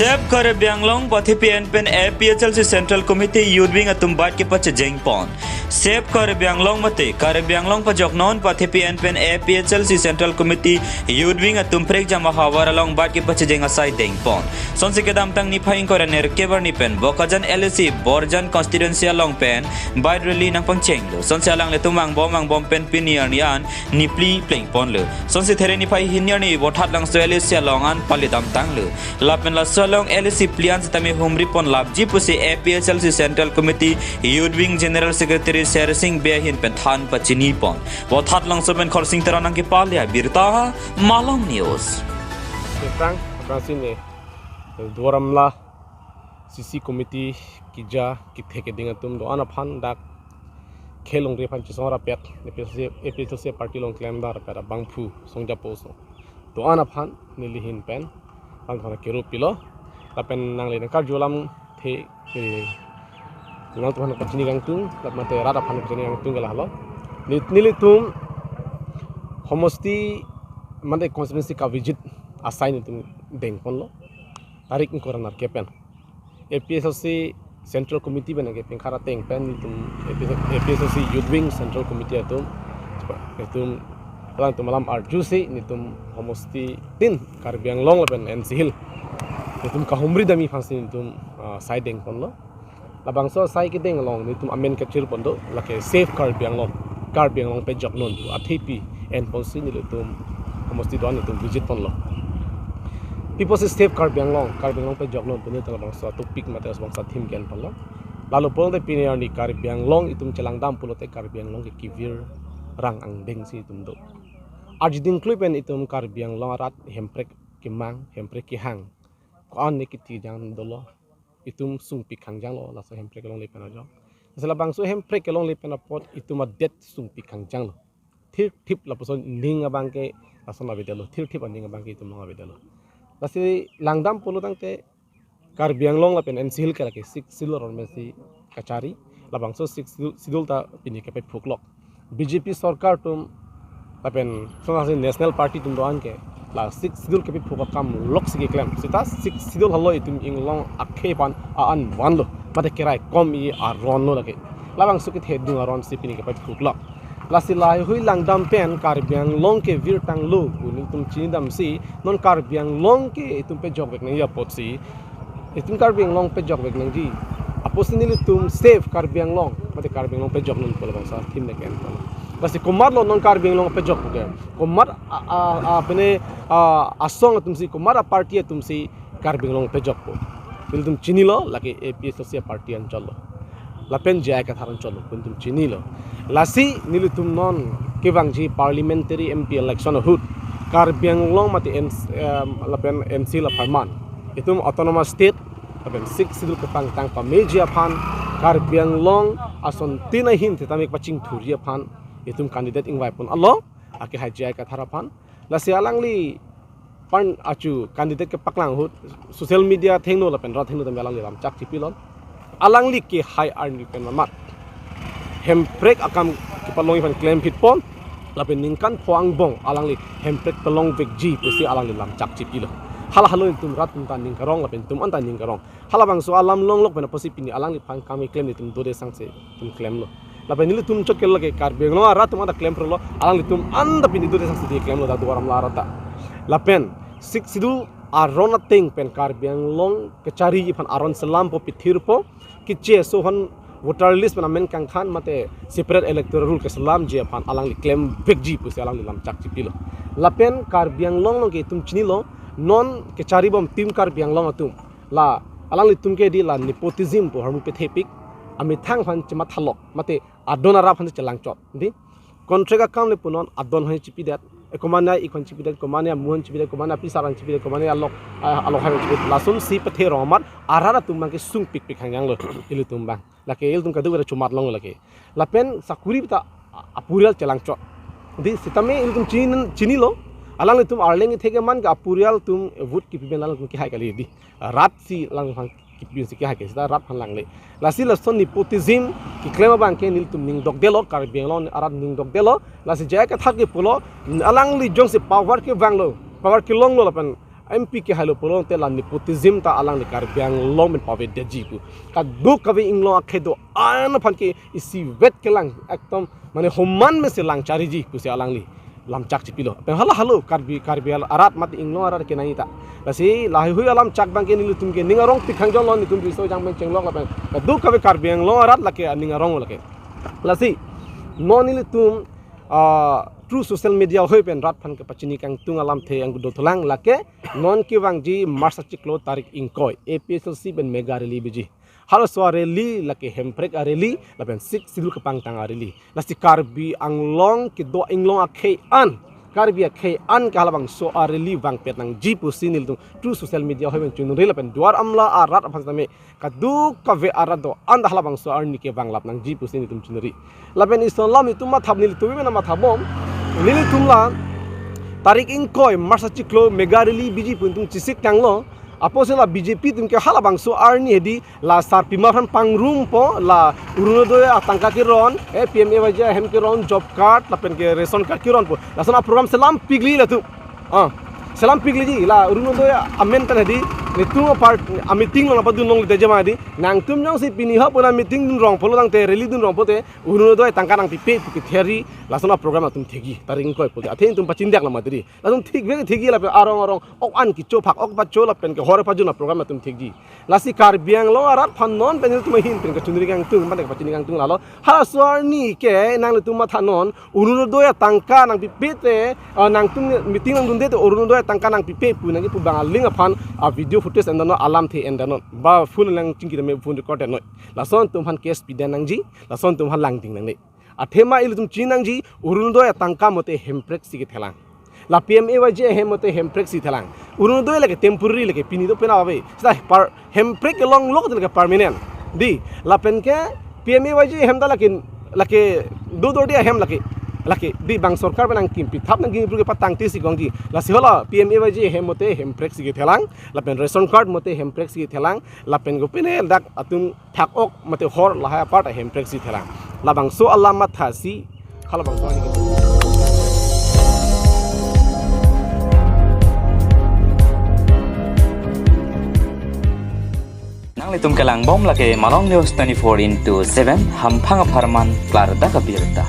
सेब करे ब्यांगलोंग पथि पेन पेन APHL से सेंट्रल कमिटी यूडविंग अतुम बाट के पच जेंग पॉन सेब करे ब्यांगलोंग मते करे ब्यांगलोंग पर जॉकनॉन पथि पेन पेन APHL से सेंट्रल कमिटी यूडविंग अतुम प्रेक जमा हवार अलोंग बाट के पच जेंग असाई देंग पॉन सोंसे के दाम तंग निफाइंग करे नेर केबर निपेन बोकाजन LC बोरजन कॉन्स्टिट्यूएंसी अलोंग पेन बाइट रैली नंग पंचेंग लो सोंसे अलांग ले तुमांग बॉम पेन पिनियर नियान निप्ली प्लेइंग पॉन लो सोंसे थेरे निफाइ हिनियर नि बोठात लंग सोएले से अलोंग आन पाली दाम तंग लो लापेन ला Solong LC Plian setami humri pon labji pusi APHL si Central Committee Yudwing General Secretary Sersing Behin penthan pachini pon. Wothat lang soben khorsing teranang ki palya birta Malam News. Frank kasine doramla CC Committee kija kithe ke dinga tum do ana phan dak khelong re phan chisora pet APHL party long claim dar pera bangphu songja poso do ana phan nilihin pen ang thona kero pilo lapen nang le kar jolam the nang thona pachini gang tung lap mate rada phan pachini gang tung gala halo nili tum homosti mate constituency ka visit assign tum deng pon lo tarik koranar kepen APHC central committee bena ke khara teng pen tum APHC youth wing central committee atum lang tumalam arjusi nitum homosti tin karbiang long lapen NC Hill nitum kahumri dami fansi nitum siding ponlo labang so sai ke deng long nitum amen kachil pondo lake safe karbiang long pe jok non tu athipi en ponsi nitum homosti don nitum visit ponlo people say safe karbiang long pe jok non tu nitum labang so topik matas bang sa thim ken ponlo lalu pon de pinier ni karbiang long itum chelang dam pulote karbiang long ke kivir rang ang deng si itum do Arjiding kluben itum karbiang longarat hemprek kimang hemprek kihang ko an nikiti jang dolo itum sungpi khangjang lo la so hemprek long lepen ajo sela bangso hemprek long lepen pot itum a det sungpi khangjang lo thir thip la poson ning abang ke asona bedelo thir thip aning abang ke itum long bedelo lasi langdam polo tangte karbiang long lapen NC Hill ke 6 silor mesi kachari la bangso 6 sidul ta pini ke pe phuklok BJP sarkar tum lapen sonasi national party tum doan ke la 6 sidul ke phukap kam lok sigi claim sita 6 sidul hallo itum inglong akhe pan an wan lo mate kerai kom I aron lo lake labang sukit hedung aron sipini ke phuklok lasi lai hui langdam pen karbiang long ke vir tang lo kuning tum chinidam si non karbiang long ke itum pe jog bek nang ya pot si itum karbiang long pe jog bek nang ji aposinili tum safe karbiang long mate karbiang long pe jog non polo bang sa thim ne ken Basi kumar lo non karbiang long pejok ke kumar apne asong tumsi kumar party tumsi karbiang long pejok ko til tum chini lo laki APHC party an chalo lapen jai ka tharan chalo tum chini lo lasi nilitum non kibangji parliamentary MP election hut karbiang long mati lapen NC la farman itum autonomous state lapen 6 sidul kapang tang pa media phan karbiang long ason tinahin tamik paching thuria phan itum candidate ingwai pun allo ake hajai ka tharapan la sialangli pan achu candidate ke paklang hut social media thengno la pen ra thengno tam alang ram chak chipilon alangli ke high army pen mamat hemprek akam ki palong pan claim hit pon la pen ningkan phoang bong alangli hemprek palong vek ji pusi alangli lam chak chipilo hala halo tum rat tum tan ning karong la pen tum an tan ning karong hala bang so alam long lok pen posi pini alangli phang kami claim ni tum dode sangse tum claim lo lapen nili tum chokel lage karbiang long arat tum ada claim pro lo alang li tum anda pini dure sang sidi claim lo da duaram la arata lapen sik sidu arona ting pen karbiang long kecari pan aron selam po pithir po kiche so han voter list pan amen kang khan mate separate electoral rule ke selam je pan alang li claim vekji pu se alang li lam chak chipilo lapen karbiang long lo ke tum chini lo non kecari bom tim karbiang long atum la alang li tum ke di la nepotism po harmu pe thepik ami thang phan chima thalok mate adon ara phan chelang chot di contract account le punon adon hai chipi dat ekomania ikon chipi dat komania muhon chipi dat komania pisarang chipi dat komania alok hai chipi lasun si pathe romat arara tumang ke sung pik pik hangyang lo ilu tumbang lake il tum kadu chumat long lake lapen sakuri ta apurial chelang chot di sitame il tum chini lo alang le tum arleng thege man ka apurial tum vote ki piben lang ki hai kali di rat si lang kipin sikya ha kesda rap han langle lasi lason nepotism ki claim bang ke nil tum ning dok delo karbiang long arat ning dok delo lasi jaya ka thak ke pulo alang li jong se power ke bang lo power ki long lo lapan MP ke halo polong te lan nepotism ta alang ni Karbi Anglong men pawe deji pu kadu kawe inglong akhedo an phan ke isi vet kelang ekdom mane homan me se lang chari ji pu se alang li lam chak chipilo pen halo Karbi arat mati inglong arat ke nai ta lasi lahi hui alam chak bang ke nilu tum ke ningarong tikhang jong lon ni tum biso jang bang chenglong la pen kadu kawe Karbi Anglong arat la ke ningarong la ke lasi no nilu tum true social media hoi pen rat phan ke pachini kang tung alam the ang do tholang lake non ki wang ji marsa chiklo tarik ingkoi APSLC ben mega rally biji hal so rally lake hemprek rally lapen sik sidul ke pangtang rally lasi Karbi Anglong ki do inglong akhe an Karbi akhe an ka halabang so rally wang pet nang ji pu sinil tung true social media hoi ben chun rel pen duar amla arat phang tame kadu kave arado an halabang so arni ke wang lap nang ji pu sinil tum chunri lapen islam itu ma thabnil tu me na ma thabom Lili tumla tarik ingkoi marsa chiklo megarili biji puntung cisik tanglo apo sela BJP tumke halabang so arni hedi la sarpima phan pangrum po la urunodoy atangka kiron PMA waja hem kiron job card la pen ke ration card kiron po la sana program selam pigli la tu selam pigli ji la urunodoy amen tan hedi nitung part meeting lo napadu nong de jama di nang tum jong si pini ha pona meeting dun rong polo dang te rally dun rong pote urunodoy tangka nang pipe pu ki theory la sana program tum thegi taring koi po athen tum pachindak la madri la tum thik ve thegi la arong ok an ki cho phak ok ba cho la pen ke hore pajuna program tum thegi la si Karbi Anglong arat phan non pen tum hin pen ka chundri kang tung man ka pachini kang tung la lo ha swani ke nang tum ma thanon urunodoy tangka nang pipe te nang tum meeting nang dun de urunodoy tangka nang pipe pu nang pu bangaling aphan a video footage and no alam the and no ba phone lang chingki me phone record no la son tum han case pidan nang ji la son tum han lang ding nang ne athema il tum chinang ji urunodoy tangka mote hemprek si ke thelang la PMA waje hemote hemprek si thelang urunodoy lage temporary lage pini do pena abe sa par hemprek long log lage permanent di la pen ke PMA waje hemda lake do dia hem lake di bang sarkar benang kimpi thap nang gi ke patang ti si gongji la sihola PMA waje hemote hemprek si ke thelang la pen ration card mote hemprek si ke thelang la pen go pene dak atung thak ok mote hor la ha part hemprek si thelang la bang so alamat thasi khala bang so ani nang litum kelang bom lake Malong News 24/7 hampang aparman klar da kabirta